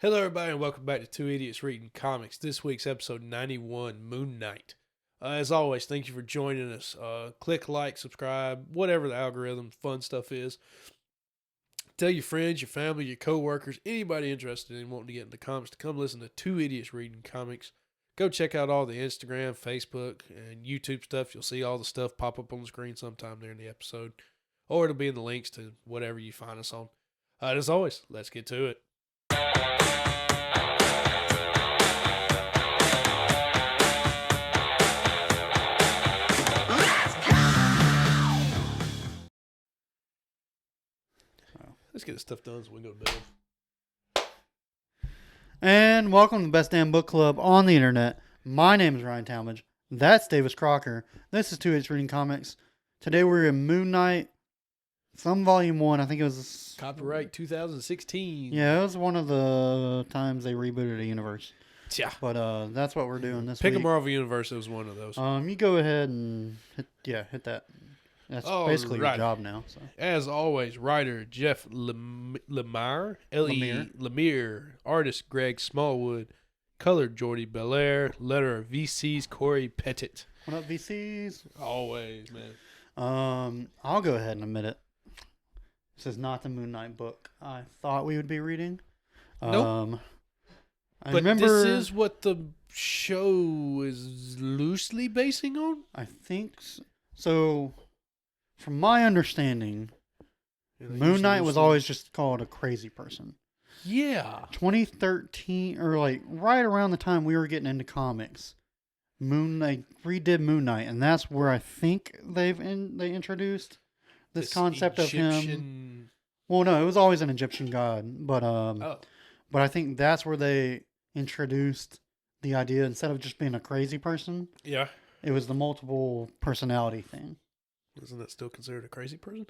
Hello, everybody, and welcome back to Two Idiots Reading Comics. This week's episode 91, Moon Knight. As always, thank you for joining us. Click like, subscribe, whatever the algorithm fun stuff is. Tell your friends, your family, your coworkers, anybody interested in wanting to get into comics to come listen to Two Idiots Reading Comics. Go check out all the Instagram, Facebook, and YouTube stuff. You'll see all the stuff pop up on the screen sometime during the episode, or it'll be in the links to whatever you find us on. As always, let's get to it. Let's get this stuff done so we can go to bed. And welcome to the Best Damn Book Club on the internet. My name is Ryan Talmadge. That's Davis Crocker. This is Two Idiots Reading Comics. Today we're in Moon Knight, some volume 1. I think it was Copyright 2016. Yeah, it was one of the times they rebooted a universe. Yeah. But that's what we're doing this Pick week. a Marvel Universe. It was one of those. You go ahaid and hit that. That's basically your job now. So. As always, writer Jeff Lemire, Lemire, artist Greg Smallwood, color Jordy Belair, letter VC's Corey Pettit. What up, VCs? Always, man. I'll go ahead and admit it. This is not the Moon Knight book I thought we would be reading. Nope. But this is what the show is loosely basing on? I think so. From my understanding, Moon Knight was always just called a crazy person. Yeah. 2013, or like right around the time we were getting into comics, they redid Moon Knight, and that's where I think they introduced this concept of him. Well, no, it was always an Egyptian god, but I think that's where they introduced the idea, instead of just being a crazy person. Yeah. It was the multiple personality thing. Isn't that still considered a crazy person?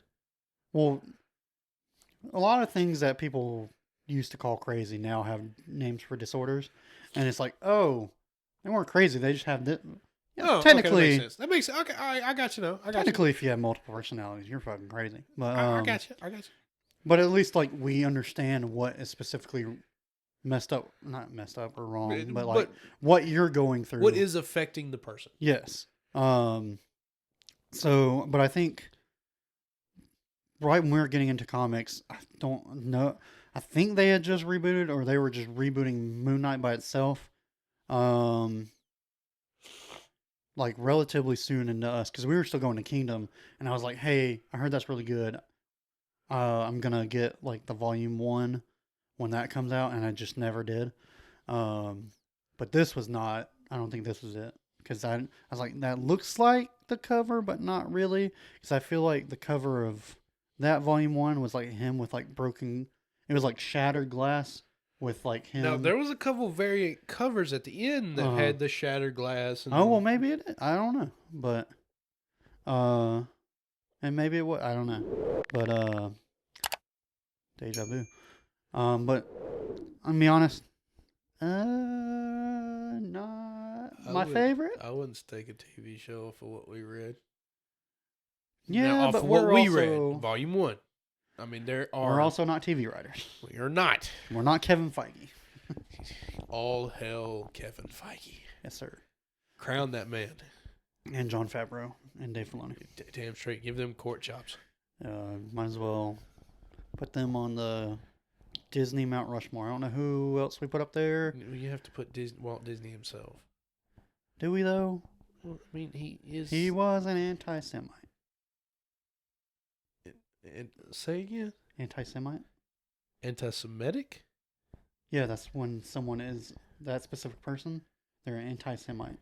Well, a lot of things that people used to call crazy now have names for disorders, and it's like, oh, they weren't crazy; they just have this. Oh, technically, okay, that makes sense. Okay, I got you now. Technically, if you have multiple personalities, you're fucking crazy. But I got you. But at least like we understand what is specifically not messed up or wrong, but what you're going through, what is affecting the person. Yes. So, but I think right when we were getting into comics, I don't know. I think they had just rebooted, or they were just rebooting Moon Knight by itself. Like relatively soon into us, because we were still going to Kingdom, and I was like, "Hey, I heard that's really good. I'm gonna get like the volume 1 when that comes out," and I just never did. But this was not. I don't think this was it. Because I was like, that looks like the cover, but not really. Because I feel like the cover of that volume 1 was like him with like broken. It was like shattered glass with like him. Now there was a couple variant covers at the end that had the shattered glass. And well, maybe it. I don't know, but and maybe it was. I don't know, but deja vu. But I'll be honest. Not my favorite. I wouldn't stake a TV show for what we read. Yeah, now, but what we read, volume 1. I mean, we're also not TV writers. We are not. We're not Kevin Feige. All hell, Kevin Feige. Yes, sir. Crown that man. And Jon Favreau and Dave Filoni. Damn straight. Give them court chops. Might as well put them on the Disney Mount Rushmore. I don't know who else we put up there. You have to put Walt Disney himself. Do we, though? Well, I mean, He was an anti-Semite. Say again? Anti-Semite? Anti-Semitic? Yeah, that's when someone is that specific person. They're an anti-Semite.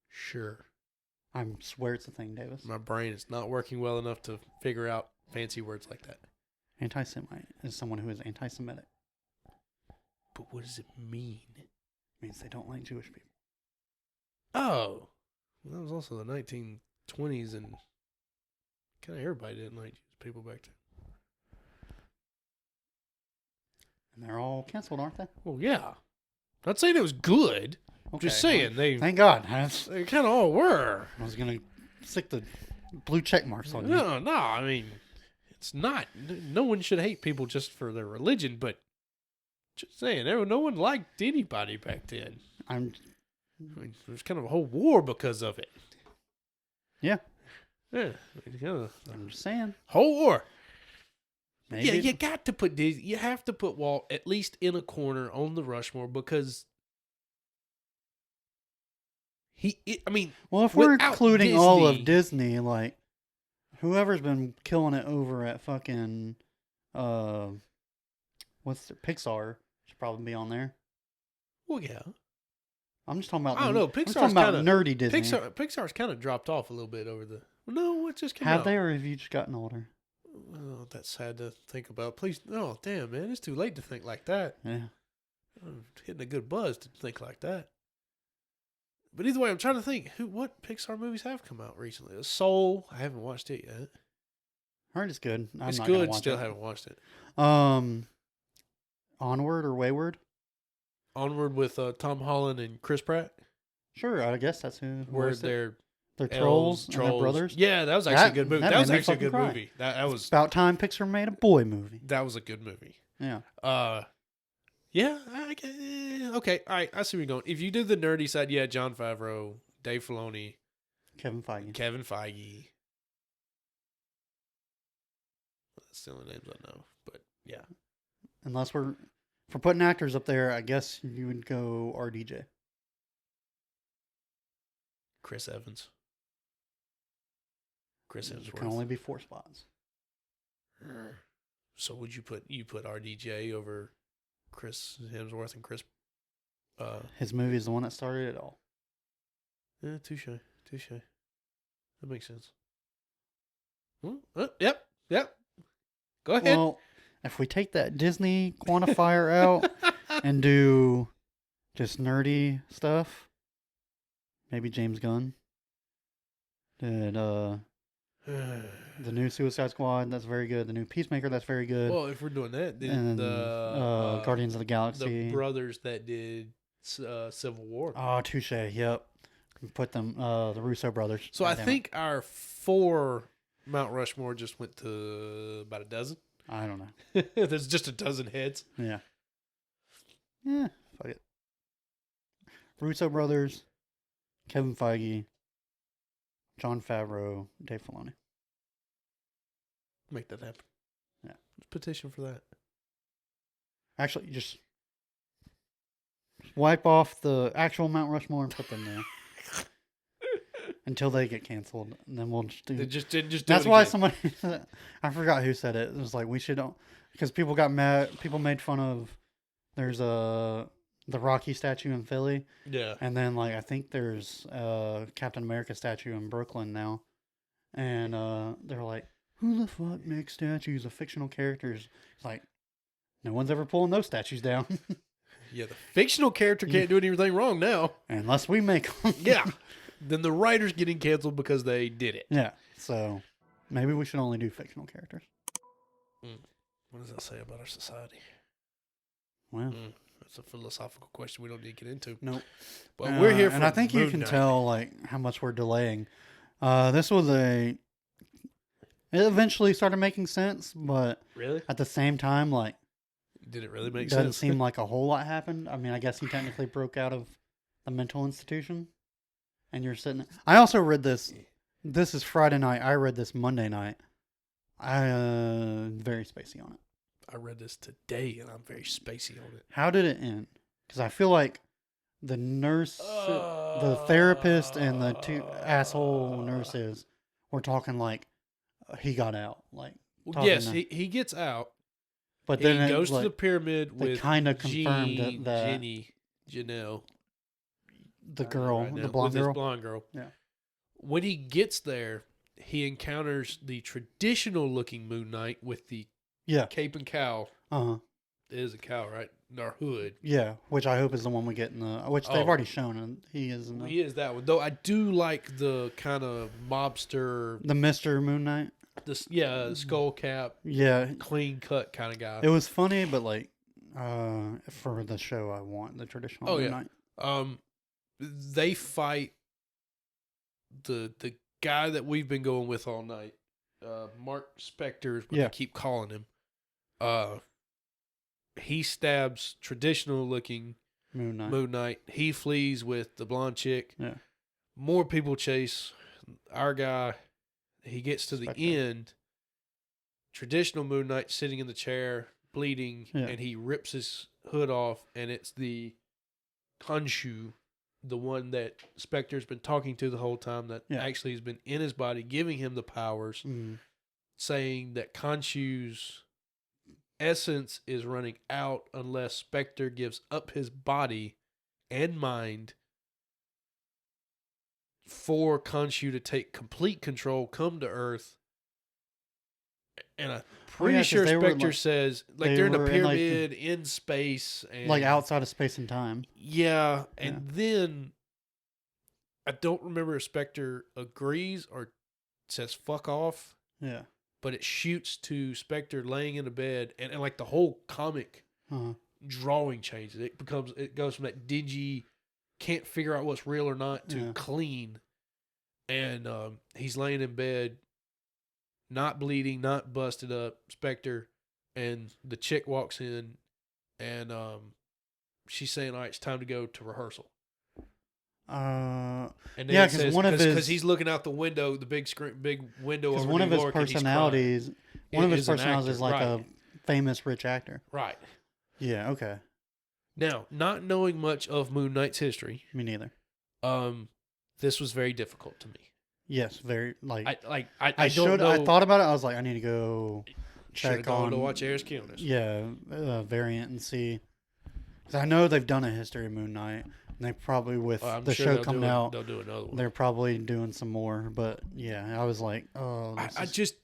Sure. I swear it's a thing, Davis. My brain is not working well enough to figure out fancy words like that. Anti-Semite is someone who is anti-Semitic. But what does it mean? It means they don't like Jewish people. Oh. Well, that was also the 1920s, and kind of everybody didn't like Jewish people back then. And they're all canceled, aren't they? Well, yeah. Not saying it was good. Okay. Just saying. Thank God. They kind of all were. I was going to stick the blue check marks on you. No. I mean, it's not. No one should hate people just for their religion, but Just saying, no one liked anybody back then. I I'm mean, there was kind of a whole war because of it. Yeah. Yeah. Kind of I'm just saying. whole war. Maybe Yeah, you got to put Disney. You have to put Walt at least in a corner on the Rushmore because I mean, well, if we're without including all of Disney- Disney, like whoever's been killing it over at fucking what's the Pixar should probably be on there. well, yeah. I'm just talking about. I don't know. I'm just Pixar's talking about kinda- nerdy Disney. Pixar's kind of dropped off a little bit over the. No, it just came Have out. they, or have you just gotten older? Oh, that's sad to think about. Please, no, damn, man, it's too late to think like that. Yeah. I'm hitting a good buzz to think like that. But either way, I'm trying to think what Pixar movies have come out recently. Soul, I haven't watched it yet. Heard it's good. I'm It's not gonna good. watch Still it. haven't watched it. Onward or Wayward? Onward with Tom Holland and Chris Pratt, Sure, I guess that's who. where voiced it. they're They're trolls and their brothers. Yeah, that was actually a That- good movie. that That was made me actually a fucking good cry. movie. That It's was about time Pixar made a boy movie. that was a good movie. Yeah. Yeah, okay, all right, I see where you're going. If you do the nerdy side, yeah, Jon Favreau, Dave Filoni, Kevin Feige. Kevin Feige. That's the only names I know, but yeah. Unless we're for putting actors up there, I guess you would go RDJ. Chris Evans. Chris There Hemsworth. can only be 4 spots. So would you put RDJ over Chris Hemsworth and Chris? His movie is the one that started it all. Yeah, touche. That makes sense. Yep. Go ahead. Well, if we take that Disney quantifier out and do just nerdy stuff, maybe James Gunn did the new Suicide Squad. That's very good. The new Peacemaker. That's very good. Well, if we're doing that, then and the Guardians of the Galaxy. the brothers that did Civil War. Oh, touche. Yep. Put them, the Russo brothers. So I Goddamn it. think our 4 Mount Rushmore just went to about a dozen. I don't know. There's just a dozen heads. Yeah. Yeah. Fuck it. Russo brothers, Kevin Feige, Jon Favreau, Dave Filoni. Make that happen. Yeah. Let's petition for that. Actually, just wipe off the actual Mount Rushmore and put them there. Until they get canceled, and then we'll just do. Just do That's it why again. somebody, I forgot who said it. It was like we should, because people got mad. People made fun of. There's the Rocky statue in Philly, Yeah. and then like I think there's a Captain America statue in Brooklyn now, and they're like, who the fuck makes statues of fictional characters? It's like, no one's ever pulling those statues down Yeah, the fictional character can't do anything wrong now. unless we make them. Yeah. Then the writer's getting canceled because they did it. Yeah. So maybe we should only do fictional characters. What does that say about our society? Well, That's a philosophical question we don't need to get into. nope. But we're here for and I think you Moon can Knight. tell like how much we're delaying. This was it eventually started making sense, but Really? at the same time, like, Did it really make doesn't sense? seem like a whole lot happened. I mean, I guess he technically broke out of the mental institution, and you're sitting. I also read this. This is Friday night. I read this Monday night. Very spacey on it. I read this today, and I'm very spacey on it. How did it end? Because I feel like the nurse, the therapist, and the 2 asshole nurses were talking like he got out. Like, Well, talking yes, to- he gets out. but He then goes it, to like, the pyramid they with kinda confirmed Jean, that- Jenny, Janelle, the girl, right now, the blonde with his girl. blonde girl. Yeah. When he gets there, he encounters the traditional-looking Moon Knight with the Yeah. cape and cowl. Uh huh. It is a cowl, right? Or hood. Yeah, which I hope is the one we get in the. Which they've Oh. already shown, and he is in the, He is that one, though. I do like the kind of mobster, the Mr. Moon Knight. skull cap, Yeah, clean cut kind of guy. it was funny, but like, for the show, I want the traditional Oh, Moon yeah. Knight. They fight the guy that we've been going with all night. Mark Spector is what Yeah. they keep calling him. he stabs traditional looking Moon Knight. Moon Knight. He flees with the blonde chick. Yeah. More people chase our guy. He gets to Spectre. the end. Traditional Moon Knight sitting in the chair, bleeding, Yeah. and he rips his hood off, and it's the Khonshu, the one that Spectre's been talking to the whole time, that Yeah. actually has been in his body, giving him the powers, saying that Khonshu's essence is running out unless Spectre gives up his body and mind for Khonshu to take complete control, come to Earth. And I'm pretty 'cause sure they were, Spectre like- says, like, they they're in a were in, like, the- pyramid in space. And, Like outside of space and time. Yeah. And then I don't remember if Spectre agrees or says fuck off, Yeah. but it shoots to Spectre laying in a bed. And like the whole comic Uh-huh. drawing changes. It goes from that dingy, can't figure out what's real or not, to Yeah. clean. And he's laying in bed, not bleeding, not busted up, Spectre, and the chick walks in, and she's saying, "All right, it's time to go to rehearsal." And then Yeah, it 'cause says, one of his- because he's looking out the window, the big screen, big window Because over one of New his York, and he's crying. personalities, one of his Is an personalities actor, is like right. a famous rich actor. Right. Yeah. Okay. Now, not knowing much of Moon Knight's history, Me neither. this was very difficult to me. Yes. Very like. I I don't should. know. I thought about it. I was like, I need to go should have check gone on to watch Eris Kilness. Yeah, variant and see. Because I know they've done a history of Moon Knight, and they probably with I'm the sure show they'll coming do out, they'll do another one. they're probably doing some more. But yeah, I was like, oh, this I is- just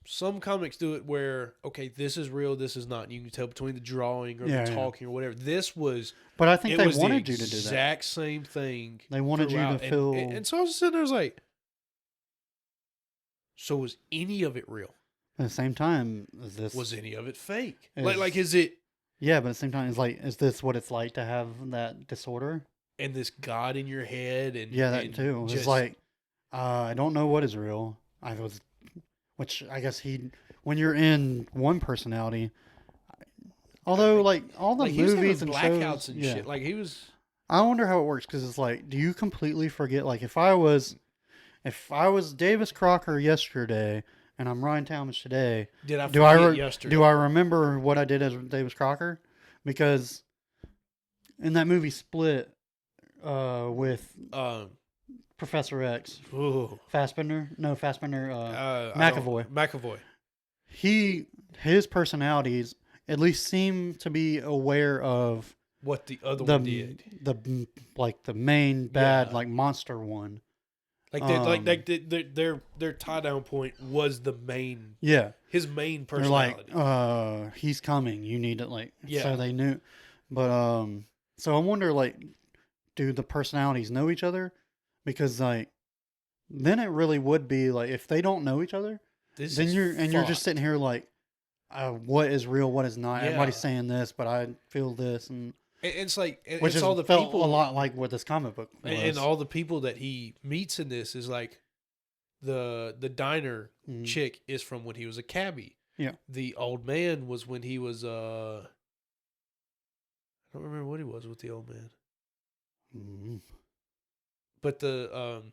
some comics do it where, okay, this is real, this is not, and you can tell between the drawing or Yeah, the yeah. talking or whatever. This was But I think it they was wanted the you to do that. exact same thing. They wanted you to throughout. feel. And so I was sitting there, I was like, so was any of it real? At the same time, is this Was any of it fake? Is- Like is it? Yeah, but at the same time, it's like, is this what it's like to have that disorder? And this God in your head, and Yeah, that and too. It's just- like, I don't know what is real. Which I guess when you're in one personality, although like all the like he was having movies and blackouts shows, and yeah. shit. Like he was. I wonder how it works because it's like, do you completely forget? Like if I was Davis Crocker yesterday and I'm Ryan Talmadge today, Did I do I forget yesterday? do I remember what I did as Davis Crocker? Because in that movie Split, with Professor X, Ooh. Fassbender, I McAvoy. don't- McAvoy. his personalities at least seem to be aware of What the other the one did. the main bad Yeah. like monster one. Their tie down point was the main, Yeah, his main they're personality. like, he's coming. You need it, like, Yeah. so they knew. But so I wonder, like, do the personalities know each other? Because like, then it really would be like if they don't know each other, This then is you're just fucked. sitting here like, what is real, what is not. Yeah. Everybody's saying this, but I feel this, and And it's like, and which it's is all the felt people, a lot like what this comic book was. and all the people that he meets in this is like, the diner Mhm. chick is from when he was a cabbie. Yeah. The old man was when he was I don't remember what he was with the old man. Mhm. But the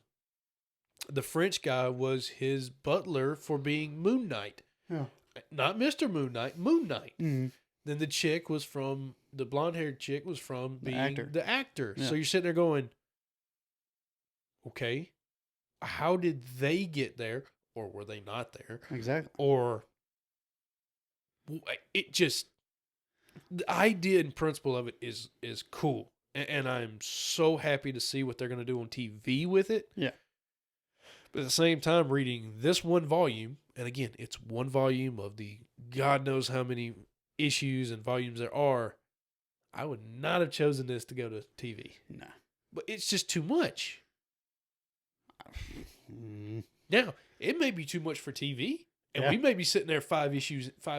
French guy was his butler for being Moon Knight. Yeah. Not Mr. Moon Knight, Moon Knight. Mhm. Then the chick was from, the blonde haired chick was from The being actor. the actor. Yeah. So you're sitting there going, okay, how did they get there? Or were they not there? Exactly. Or it just, the idea and principle of it is cool. And I'm so happy to see what they're going to do on TV with it. Yeah. But at the same time, reading this one volume, and again, it's one volume of the God knows how many issues and volumes there are, I would not have chosen this to go to TV. Nah. But it's just too much. Mhm. Now, it may be too much for TV, and Yeah. we may be sitting there 5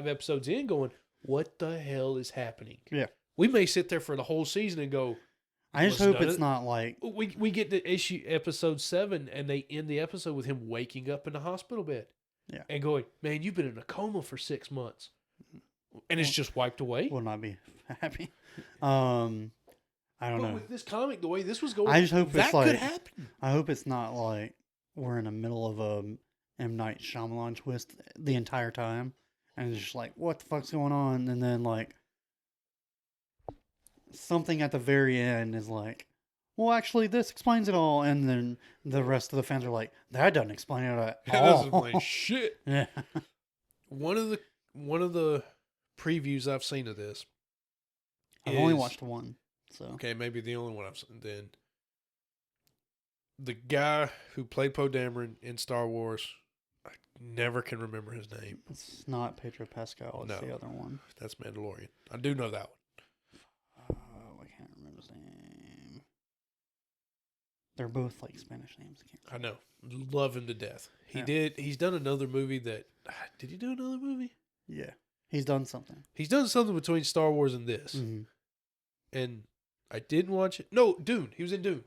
episodes in going, what the hell is happening? Yeah. We may sit there for the whole season and go, I just Must hope done it's it. not like we get to episode 7, and they end the episode with him waking up in the hospital bed. Yeah. And going, man, you've been in a coma for 6 months. and it's just wiped away. Will not be happy. I don't But know. with this comic, the way this was going, I just hope that it's like could happen. I hope it's not like we're in the middle of a M. Night Shyamalan twist the entire time, and it's just like, what the fuck's going on? And then like something at the very end is like, well, actually, this explains it all, and then the rest of the fans are like, that doesn't explain it at That all. doesn't play shit. Yeah. One of the previews I've seen of this. I've only is- watched one, so Okay, maybe the only one I've seen. Then the guy who played Poe Dameron in Star Wars, I never can remember his name. it's not Pedro Pascal. It's No. the other one. That's Mandalorian. I do know that one. Oh, I can't remember his name. They're both like Spanish names. I can't. I know. Love him to death. Yeah. He's done another movie that. Did he do another movie? Yeah, he's done something. He's done something between Star Wars and this. Mm-hmm. And I didn't watch it. No, Dune. He was in Dune.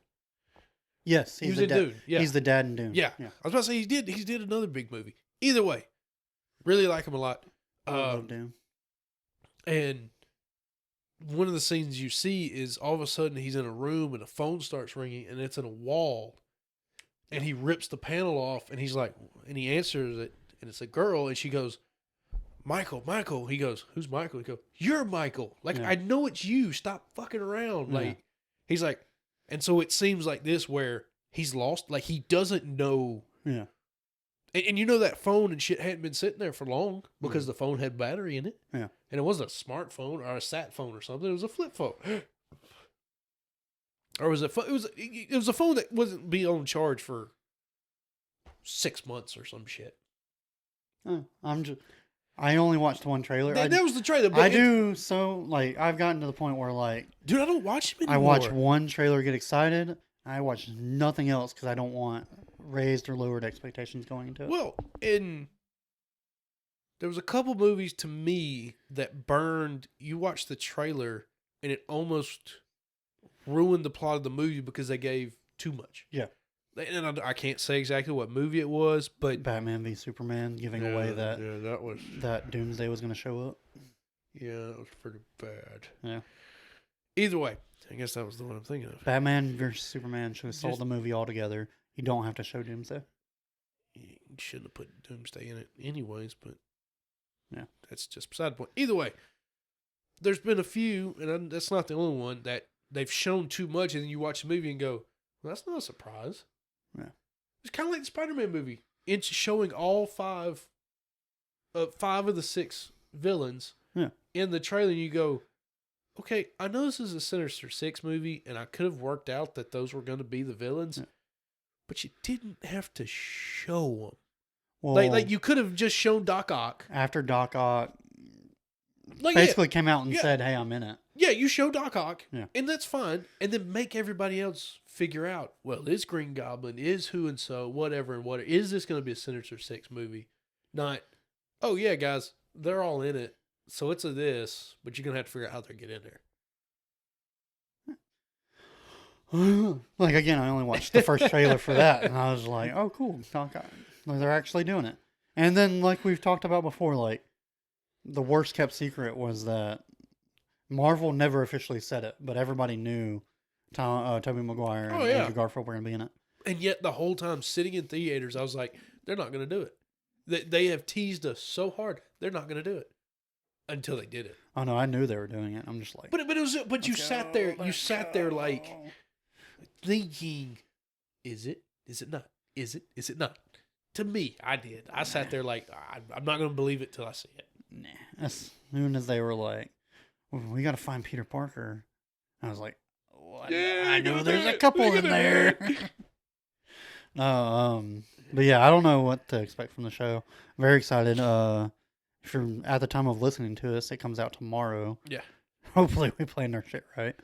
Yes, He was in Dune. Yeah. He's the dad in Dune. Yeah. I was about to say he did another big movie. Either way, really like him a lot. I love Dune. And one of the scenes you see is all of a sudden he's in a room and a phone starts ringing and it's in a wall. And he rips the panel off and he's like, and he answers it and it's a girl and she goes, Michael. He goes, who's Michael? He goes, you're Michael. Like, Yeah. I know it's you. Stop fucking around. Yeah. Like, he's like, and so it seems like this where he's lost. Like, he doesn't know. Yeah. And you know that phone and shit hadn't been sitting there for long because the phone had battery in it. Yeah. And it wasn't a smartphone or a sat phone or something. It was a flip phone. Or was it? It was a phone that wasn't be on charge for 6 months or some shit. I only watched one trailer. That was the trailer. But I do so like I've gotten to the point where like dude. I don't watch him I anymore. watch one trailer, get excited. I watch nothing else because I don't want raised or lowered expectations going into it. Well, there was a couple movies to me that burned. You watch the trailer and it almost ruined the plot of the movie because they gave too much. Yeah. And I can't say exactly what movie it was, but Batman v Superman giving away that that was Doomsday was going to show up. that was pretty bad. Yeah. Either way, I guess that was the one I'm thinking of. Batman versus Superman should have sold Just- the movie altogether. You don't have to show Doomsday. You shouldn't have put Doomsday in it anyways, but Yeah. that's just beside the point. Either way, there's been a few, and that's not the only one, that they've shown too much, and then you watch the movie and go, well, that's not a surprise. Yeah. It's kind of like the Spider-Man movie. It's showing all five of the 6 villains Yeah. in the trailer, and you go, okay, I know this is a Sinister Six movie, and I could have worked out that those were going to be the villains, Yeah. but you didn't have to show them. Well, Like you could have just shown Doc Ock. after Doc Ock Like basically came out and Yeah. said, "Hey, I'm in it." yeah, you show Doc Ock, Yeah. and that's fine, and then make everybody else figure out. Well, is Green Goblin, is who and so, whatever and whatever. Is this going to be a Sinister Six movie? Not, oh yeah, guys, they're all in it, so it's a this, but you're gonna have to figure out how they get in there. Like again, I only watched the first trailer for that, and I was like, "Oh, cool! Doc Ock. Like, they're actually doing it." And then, like we've talked about before, like the worst kept secret was that Marvel never officially said it, but everybody knew Tobey Maguire and Oh, yeah. Andrew Garfield were going to be in it. And yet, the whole time sitting in theaters, I was like, they're not going to do it. They have teased us so hard, they're not going to do it until they did it. Oh no, I knew they were doing it. I'm just like, But you "Let's sat go, there, you let's sat there like go." thinking, is it? Is it not? Is it? Is it not? To me, I did. I sat there like, I'm not going to believe it till I see it. Nah. As soon as they were like, well, "We got to find Peter Parker," I was like, "What? Yeah, I you're know gonna there's do a it. couple You're in gonna there." do it. But yeah, I don't know what to expect from the show. Very excited. If you're at the time of listening to us, it comes out tomorrow. Yeah. Hopefully, we planned our shit right.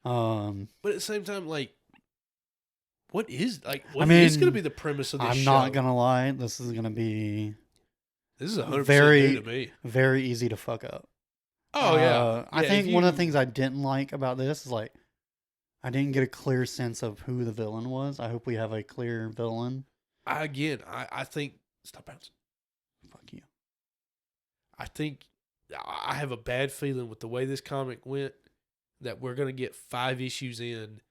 But at the same time, like, what is I going mean, to be the premise of this I'm show? not gonna lie. This is gonna be This is 100% very- new to me. very easy to fuck up. Oh yeah. I Yeah, think if one of you- the things I didn't like about this is like I didn't get a clear sense of who the villain was. I hope we have a clear villain. I think stop bouncing. Fuck you. I think I have a bad feeling with the way this comic went that we're going to get 5 issues in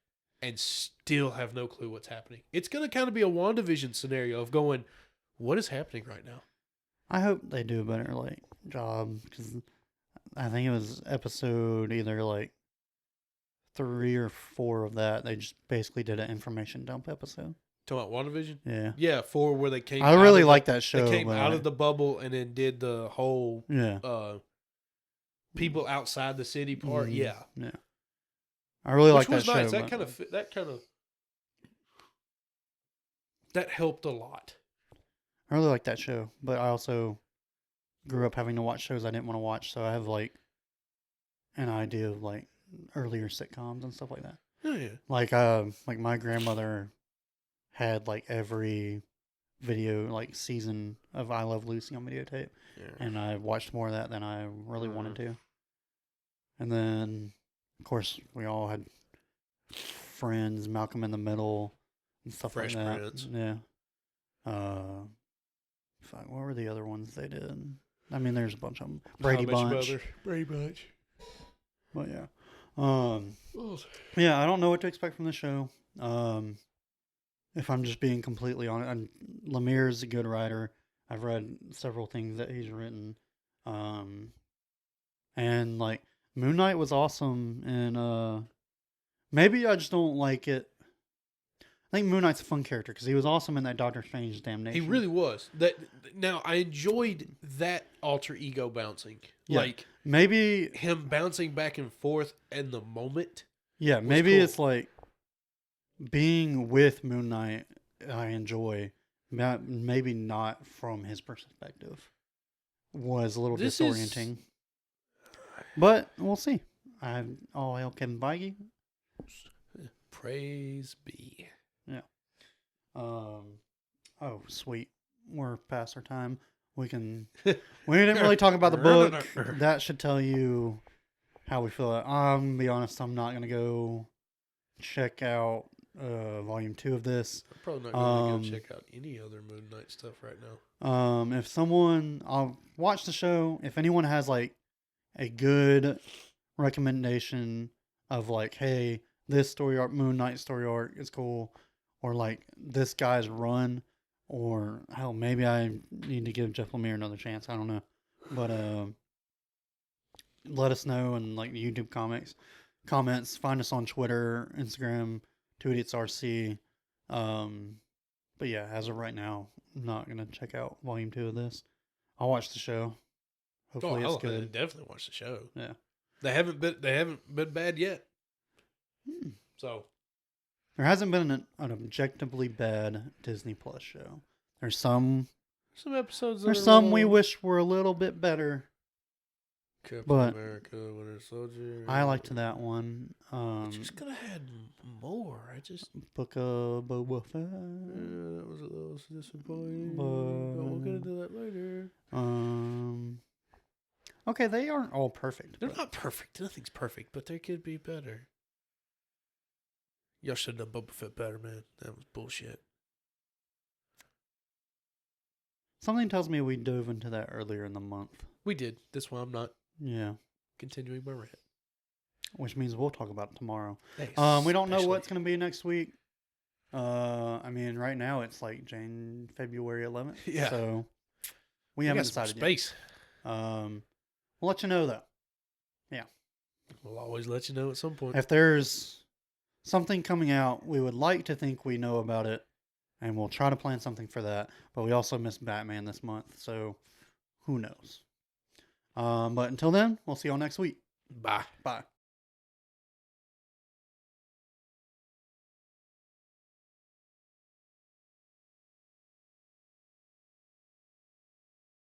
and still have no clue what's happening. It's going to kind of be a WandaVision scenario of going, what is happening right now? I hope they do a better like job because I think it was episode either like 3 or 4 of that. They just basically did an information dump episode. Talking about WandaVision? Yeah. Yeah, 4 where they came I really like that show. They came but out of the bubble and then did the whole yeah. People outside the city part. Mhm. Yeah. Yeah. I really Which like was that nice. show. That helped a lot. I really like that show, but I also grew up having to watch shows I didn't want to watch, so I have like an idea of like earlier sitcoms and stuff like that. Oh, yeah. Like my grandmother had like every video like season of I Love Lucy on videotape, and I watched more of that than I really wanted to. And then, of course, we all had Friends, Malcolm in the Middle, and stuff Fresh like that. Prince. Yeah. Fuck, what were the other ones they did? I mean, there's a bunch of them. Brady Bunch. Brady Bunch. But yeah. Yeah, I don't know what to expect from the show. If I'm just being completely honest, Lemire is a good writer. I've read several things that he's written. And like Moon Knight was awesome, and maybe I just don't like it. I think Moon Knight's a fun character because he was awesome in that Doctor Strange Damnation. He really was. Now I enjoyed that alter ego bouncing, Yeah. like maybe him bouncing back and forth in the moment. yeah, maybe cool. it's like being with Moon Knight. I enjoy, maybe not from his perspective. Was a little disorienting, but we'll see. All hail Kevin Feige. Praise be. Yeah. Oh, sweet. We're past our time. We can. We didn't really talk about the book. That should tell you how we feel. I'm gonna be honest. I'm not gonna go check out volume 2 of this. I'm probably not going to go check out any other Moon Knight stuff right now. If someone, I'll watch the show. If anyone has like a good recommendation of like, hey, this story arc, Moon Knight story arc is cool, or like this guy's run, or hell, maybe I need to give Jeff Lemire another chance. I don't know, but let us know in like YouTube comments. Find us on Twitter, Instagram, 2idiotsRC. But yeah, as of right now, I'm not gonna check out volume 2 of this. I'll watch the show. Hopefully it's good. Definitely watch the show. Yeah, they haven't been bad yet. So there hasn't been an objectively bad Disney Plus show. There's some episodes. There's some we wish were a little bit better. Captain America, Winter Soldier. I liked that one. Just could have had more. Book of Boba Fett. Yeah, that was a little disappointing. But we'll get into that later. Okay, they aren't all perfect. They're not perfect. Nothing's perfect, but they could be better. Y'all should have done Boba Fett better, man. That was bullshit. Something tells me we dove into that earlier in the month. We did. That's why I'm not continuing my rant. Which means we'll talk about it tomorrow. Thanks. We don't know what's going to be next week. I mean, right now it's like February 11th. Yeah. So we haven't decided space. Yet. We'll let you know, though. Yeah. We'll always let you know at some point. If there's something coming out, we would like to think we know about it, and we'll try to plan something for that. But we also missed Batman this month, so who knows? But until then, we'll see y'all next week. Bye. Bye.